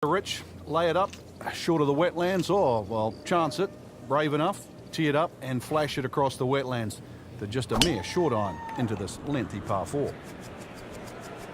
Rich, lay it up, short of the wetlands, or, well, chance it, brave enough, tee it up and flash it across the wetlands to just a mere short iron into this lengthy par 4.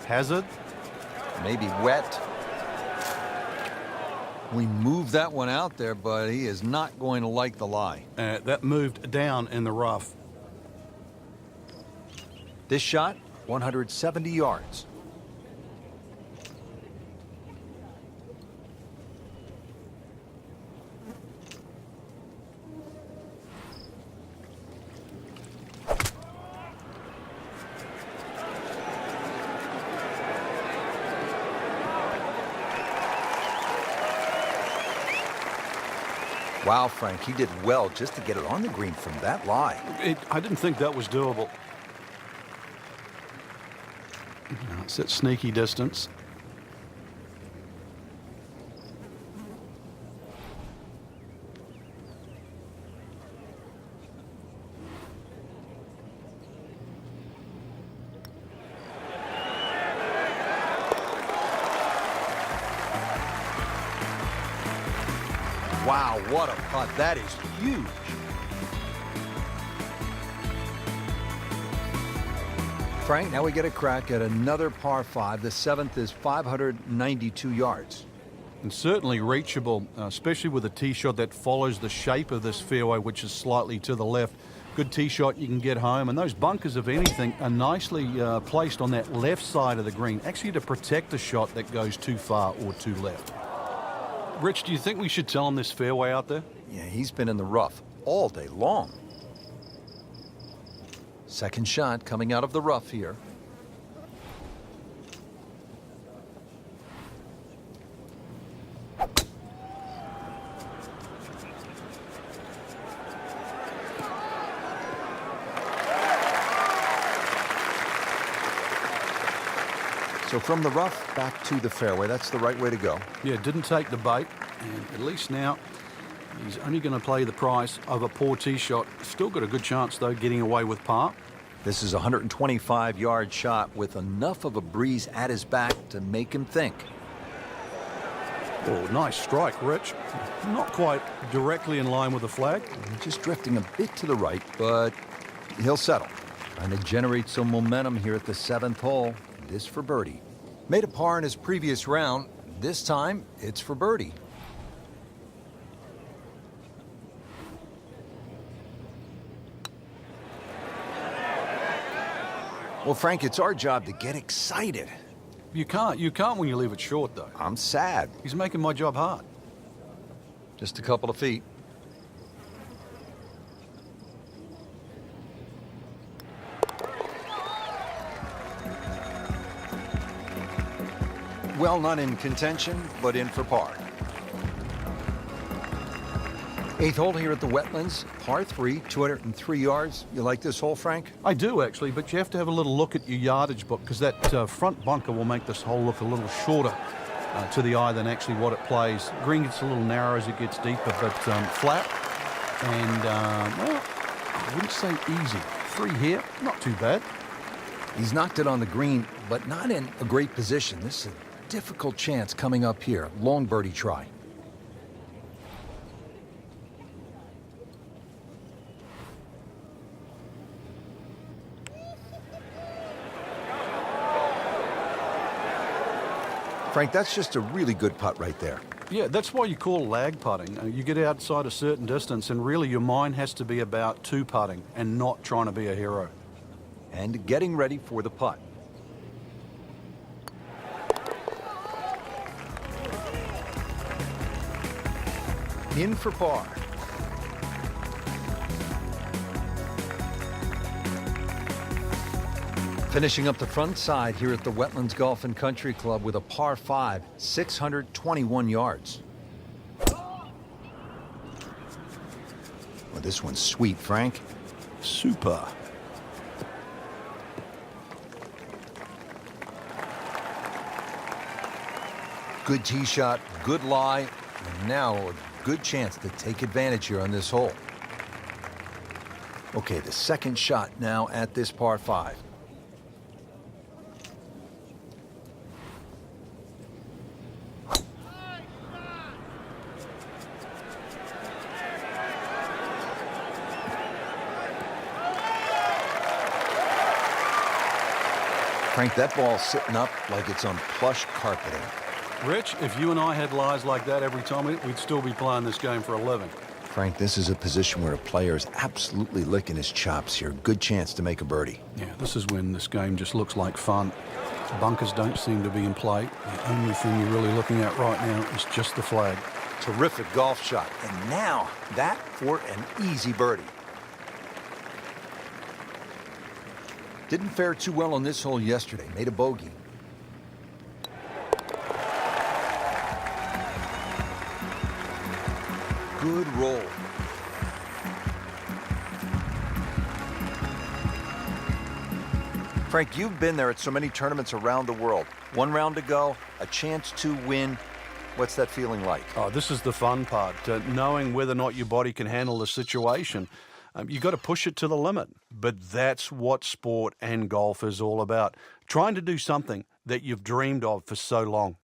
Hazard. Maybe wet. We moved that one out there, but he is not going to like the lie. That moved down in the rough. This shot, 170 yards. Wow, Frank, he did well just to get it on the green from that lie. I didn't think that was doable. It's at sneaky distance. Wow, what a putt. That is huge. Frank, now we get a crack at another par 5. The 7th is 592 yards. And certainly reachable, especially with a tee shot that follows the shape of this fairway, which is slightly to the left. Good tee shot, you can get home. And those bunkers, if anything, are nicely placed on that left side of the green, actually to protect the shot that goes too far or too left. Rich, do you think we should tell him this fairway out there? Yeah, he's been in the rough all day long. Second shot coming out of the rough here. So from the rough back to the fairway, that's the right way to go. Yeah, didn't take the bait, and at least now he's only going to play the price of a poor tee shot. Still got a good chance, though, getting away with par. This is a 125-yard shot with enough of a breeze at his back to make him think. Oh, nice strike, Rich. Not quite directly in line with the flag. Just drifting a bit to the right, but he'll settle. Trying to generate some momentum here at the 7th hole. This for birdie. Made a par in his previous round. This time, it's for birdie. Well, Frank, it's our job to get excited. You can't when you leave it short, though. I'm sad. He's making my job hard. Just a couple of feet. Well, not in contention, but in for par. 8th hole here at the Wetlands, par 3, 203 yards. You like this hole, Frank? I do, actually, but you have to have a little look at your yardage book, because that front bunker will make this hole look a little shorter to the eye than actually what it plays. Green gets a little narrow as it gets deeper, but flat and, well, I wouldn't say easy. 3 here, not too bad. He's knocked it on the green, but not in a great position. This is a difficult chance coming up here. Long birdie try. Frank, that's just a really good putt right there. Yeah, that's why you call lag putting. You get outside a certain distance, and really your mind has to be about 2-putting and not trying to be a hero. And getting ready for the putt. In for par. Finishing up the front side here at the Wetlands Golf and Country Club with a par 5, 621 yards. Well, this one's sweet, Frank. Super. Good tee shot, good lie, and now a good chance to take advantage here on this hole. Okay, the second shot now at this par 5. Frank, that ball's sitting up like it's on plush carpeting. Rich, if you and I had lies like that every time, we'd still be playing this game for a living. Frank, this is a position where a player is absolutely licking his chops here. Good chance to make a birdie. Yeah, this is when this game just looks like fun. Bunkers don't seem to be in play. The only thing you're really looking at right now is just the flag. Terrific golf shot. And now, that for an easy birdie. Didn't fare too well on this hole yesterday. Made a bogey. Good roll. Frank, you've been there at so many tournaments around the world. One round to go, a chance to win. What's that feeling like? Oh, this is the fun part, knowing whether or not your body can handle the situation. You've got to push it to the limit. But that's what sport and golf is all about. Trying to do something that you've dreamed of for so long.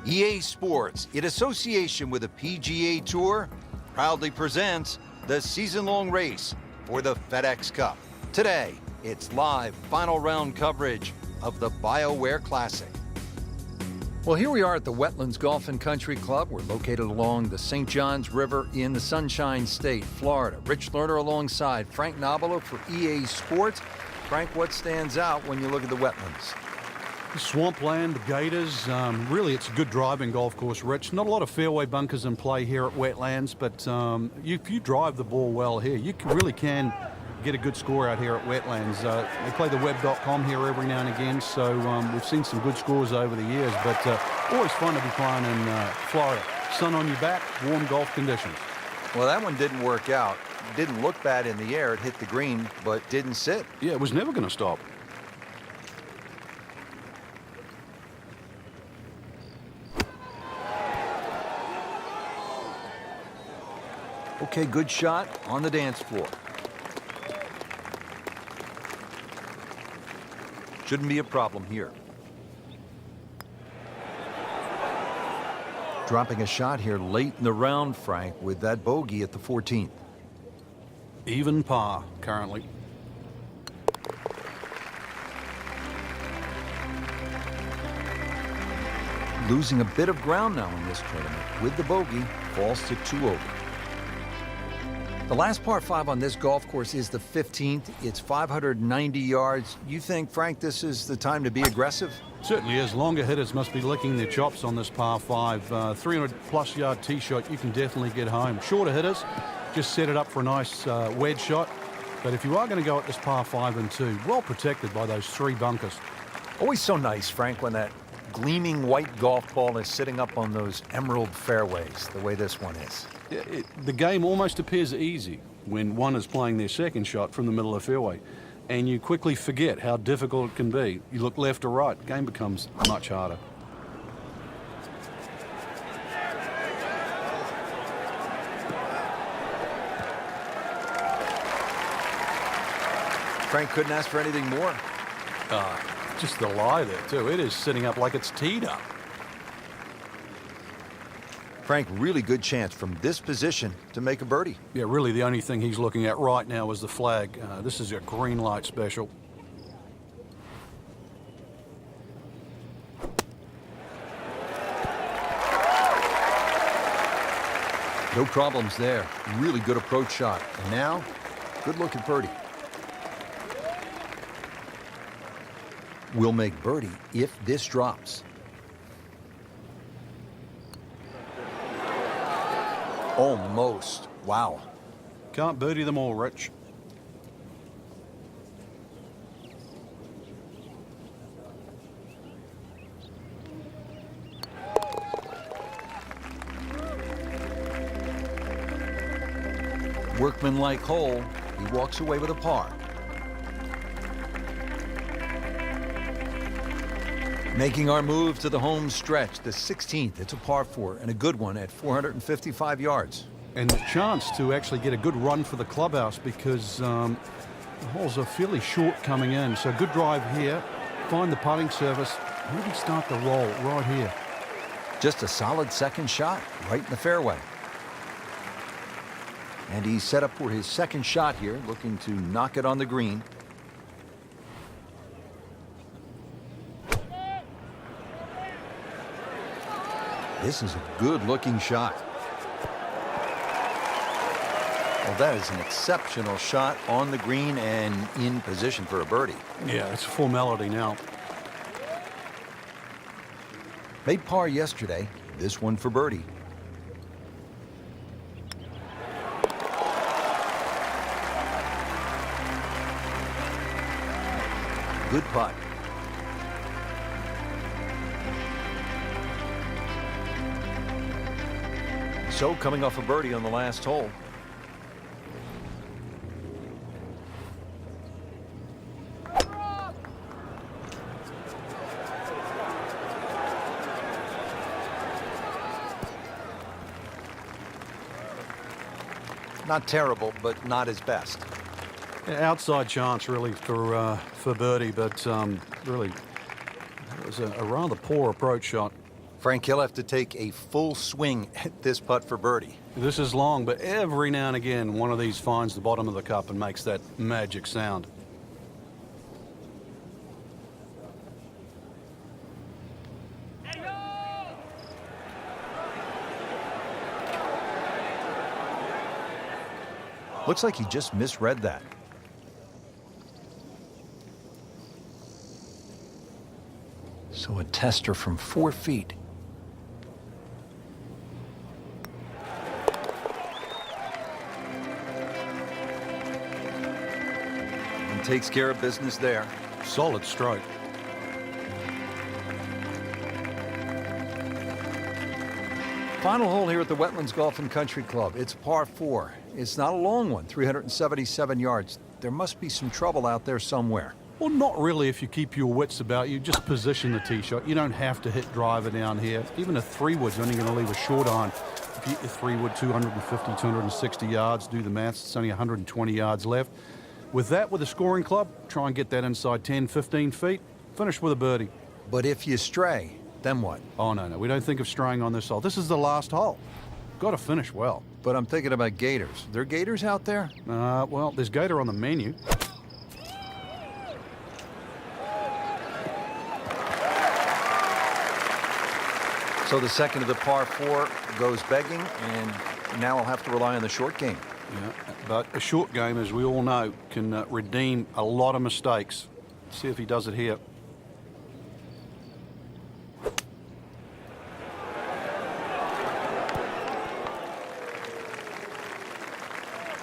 EA Sports, in association with the PGA Tour, proudly presents the season-long race for the FedEx Cup. Today, it's live final round coverage of the BioWare Classic. Well, here we are at the Wetlands Golf and Country Club. We're located along the St. Johns River in the Sunshine State, Florida. Rich Lerner alongside Frank Nobilo for EA Sports. Frank, what stands out when you look at the wetlands? Swampland, the Gators, really it's a good driving golf course, Rich. Not a lot of fairway bunkers in play here at Wetlands, but if you drive the ball well here, you really can get a good score out here at Wetlands. They play the web.com here every now and again, so we've seen some good scores over the years, but always fun to be playing in Florida. Sun on your back, warm golf conditions. Well, that one didn't work out. Didn't look bad in the air. It hit the green, but didn't sit. Yeah, it was never going to stop. Okay, good shot on the dance floor. Shouldn't be a problem here. Dropping a shot here late in the round, Frank, with that bogey at the 14th. Even par currently. Losing a bit of ground now in this tournament. With the bogey, falls to 2 over. The last par 5 on this golf course is the 15th. It's 590 yards. You think, Frank, this is the time to be aggressive? Certainly is. Longer hitters must be licking their chops on this par 5. 300-plus yard tee shot, you can definitely get home. Shorter hitters, just set it up for a nice wedge shot. But if you are going to go at this par 5 and 2, well protected by those 3 bunkers. Always so nice, Frank, when that gleaming white golf ball is sitting up on those emerald fairways, the way this one is. The game almost appears easy when one is playing their second shot from the middle of the fairway, and you quickly forget how difficult it can be. You look left or right, the game becomes much harder. Frank couldn't ask for anything more. Just the lie there, too. It is sitting up like it's teed up. Frank, really good chance from this position to make a birdie. Yeah, really the only thing he's looking at right now is the flag. This is a green light special. No problems there. Really good approach shot. And now, good look at birdie. Will make birdie if this drops. Almost. Wow. Can't birdie them all, Rich. Workmanlike hole. He walks away with a par. Making our move to the home stretch, the 16th. It's a par 4 and a good one at 455 yards. And a chance to actually get a good run for the clubhouse because the holes are fairly short coming in. So good drive here. Find the putting surface. Maybe start the roll right here. Just a solid second shot right in the fairway. And he's set up for his second shot here, looking to knock it on the green. This is a good-looking shot. Well, that is an exceptional shot on the green and in position for a birdie. Yeah, it's a formality now. Made par yesterday, this one for birdie. Good putt. So coming off a birdie on the last hole. Not terrible, but not his best. Yeah, outside chance really for birdie, but really it was a rather poor approach shot. Frank, he'll have to take a full swing at this putt for birdie. This is long, but every now and again one of these finds the bottom of the cup and makes that magic sound. Looks like he just misread that. So a tester from 4 feet. And takes care of business there. Solid stroke. Final hole here at the Wetlands Golf and Country Club. It's a par 4. It's not a long one, 377 yards. There must be some trouble out there somewhere. Well, not really if you keep your wits about you. Just position the tee shot. You don't have to hit driver down here. Even a 3-wood's only going to leave a short iron. If you hit your 3-wood 250, 260 yards, do the maths, it's only 120 yards left. With that, with a scoring club, try and get that inside 10, 15 feet. Finish with a birdie. But if you stray, then what? Oh, no. We don't think of straying on this hole. This is the last hole. Got to finish well. But I'm thinking about gators. There gators out there? Well, there's gator on the menu. So the second of the par 4 goes begging, and now I'll have to rely on the short game. Yeah, but a short game, as we all know, can redeem a lot of mistakes. Let's see if he does it here.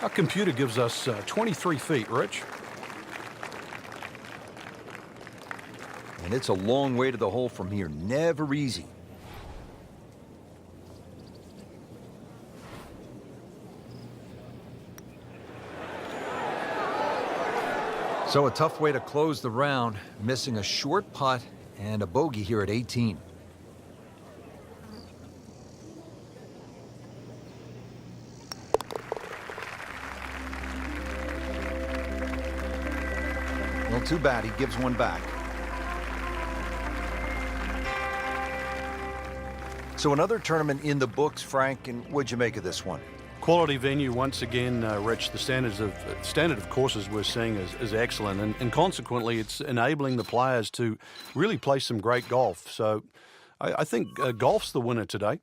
Our computer gives us 23 feet, Rich. And it's a long way to the hole from here. Never easy. So a tough way to close the round, missing a short putt and a bogey here at 18. Well, too bad. He gives one back. So another tournament in the books, Frank, and what'd you make of this one? Quality venue once again, Rich. The standard of courses we're seeing is excellent, and consequently, it's enabling the players to really play some great golf. So, I think golf's the winner today.